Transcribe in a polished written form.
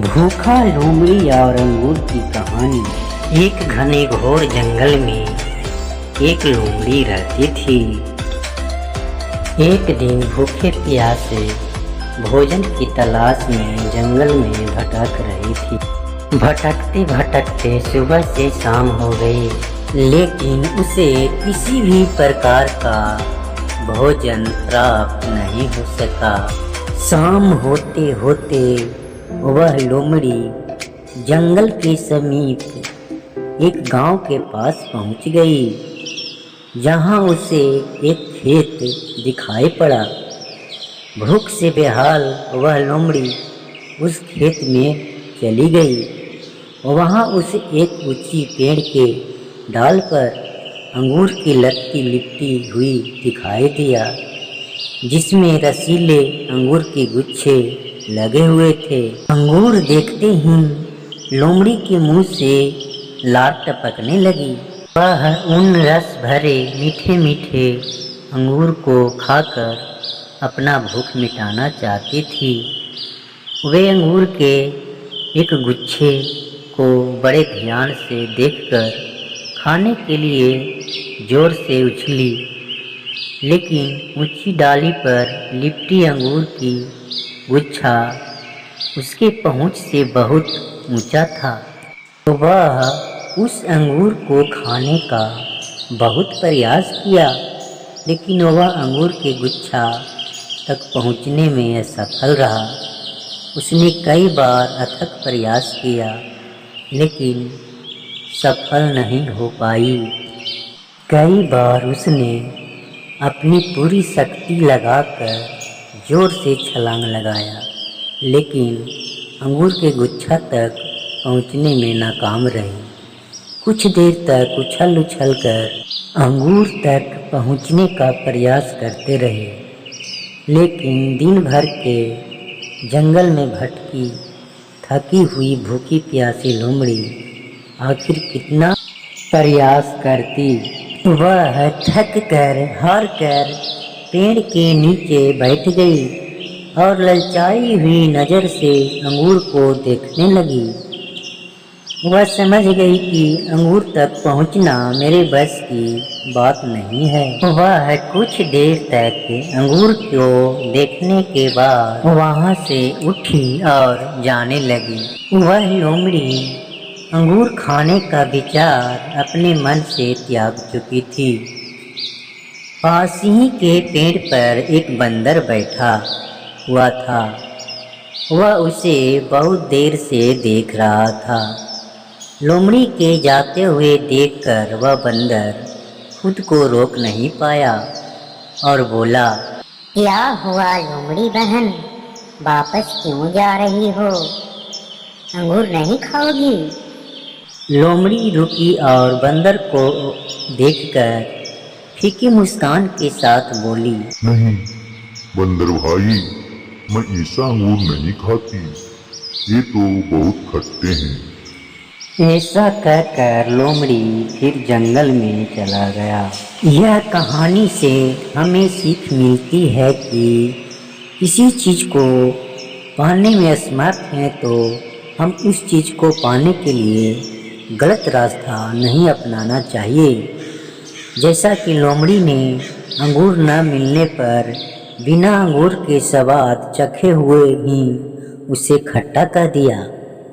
भूखा लोमड़ी और अंगूर की कहानी। एक घने घोर जंगल में एक लोमड़ी रहती थी। एक दिन भूखे प्यासे भोजन की तलाश में जंगल में भटक रही थी। भटकते भटकते सुबह से शाम हो गई, लेकिन उसे किसी भी प्रकार का भोजन प्राप्त नहीं हो सका। शाम होते होते वह लोमड़ी जंगल के समीप एक गांव के पास पहुंच गई, जहां उसे एक खेत दिखाई पड़ा। भूख से बेहाल वह लोमड़ी उस खेत में चली गई। वहां उसे एक ऊंची पेड़ के डाल पर अंगूर की लत्ती लिपटी हुई दिखाई दिया, जिसमें रसीले अंगूर के गुच्छे लगे हुए थे। अंगूर देखते ही लोमड़ी के मुंह से लार टपकने लगी। वह उन रस भरे मीठे मीठे अंगूर को खाकर अपना भूख मिटाना चाहती थी। वे अंगूर के एक गुच्छे को बड़े ध्यान से देखकर खाने के लिए जोर से उछली, लेकिन ऊंची डाली पर लिपटी अंगूर की गुच्छा उसके पहुंच से बहुत ऊंचा था। तो वह उस अंगूर को खाने का बहुत प्रयास किया, लेकिन वह अंगूर के गुच्छा तक पहुंचने में असफल रहा। उसने कई बार अथक प्रयास किया, लेकिन सफल नहीं हो पाई। कई बार उसने अपनी पूरी शक्ति लगाकर जोर से छलांग लगाया, लेकिन अंगूर के गुच्छा तक पहुंचने में नाकाम रही। कुछ देर तक उछल उछल कर अंगूर तक पहुंचने का प्रयास करते रहे, लेकिन दिन भर के जंगल में भटकी थकी हुई भूखी प्यासी लोमड़ी आखिर कितना प्रयास करती। वह थक कर हार कर पेड़ के नीचे बैठ गई और ललचाई हुई नज़र से अंगूर को देखने लगी। वह समझ गई कि अंगूर तक पहुंचना मेरे बस की बात नहीं है। वह कुछ देर तक अंगूर को देखने के बाद वहां से उठी और जाने लगी। वह लोमड़ी अंगूर खाने का विचार अपने मन से त्याग चुकी थी। पास ही के पेड़ पर एक बंदर बैठा हुआ था। वह उसे बहुत देर से देख रहा था। लोमड़ी के जाते हुए देखकर वह बंदर खुद को रोक नहीं पाया और बोला, क्या हुआ लोमड़ी बहन, वापस क्यों जा रही हो? अंगूर नहीं खाओगी? लोमड़ी रुकी और बंदर को देखकर फीकी मुस्कान के साथ बोली, नहीं बंदर भाई, मैं ऐसा अंगूर नहीं खाती, ये तो बहुत खट्टे हैं। ऐसा कहकर लोमड़ी फिर जंगल में चला गया। यह कहानी से हमें सीख मिलती है कि किसी चीज़ को पाने में असमर्थ हैं तो हम उस चीज़ को पाने के लिए गलत रास्ता नहीं अपनाना चाहिए। जैसा कि लोमड़ी ने अंगूर न मिलने पर बिना अंगूर के स्वाद चखे हुए ही उसे खट्टा कर दिया।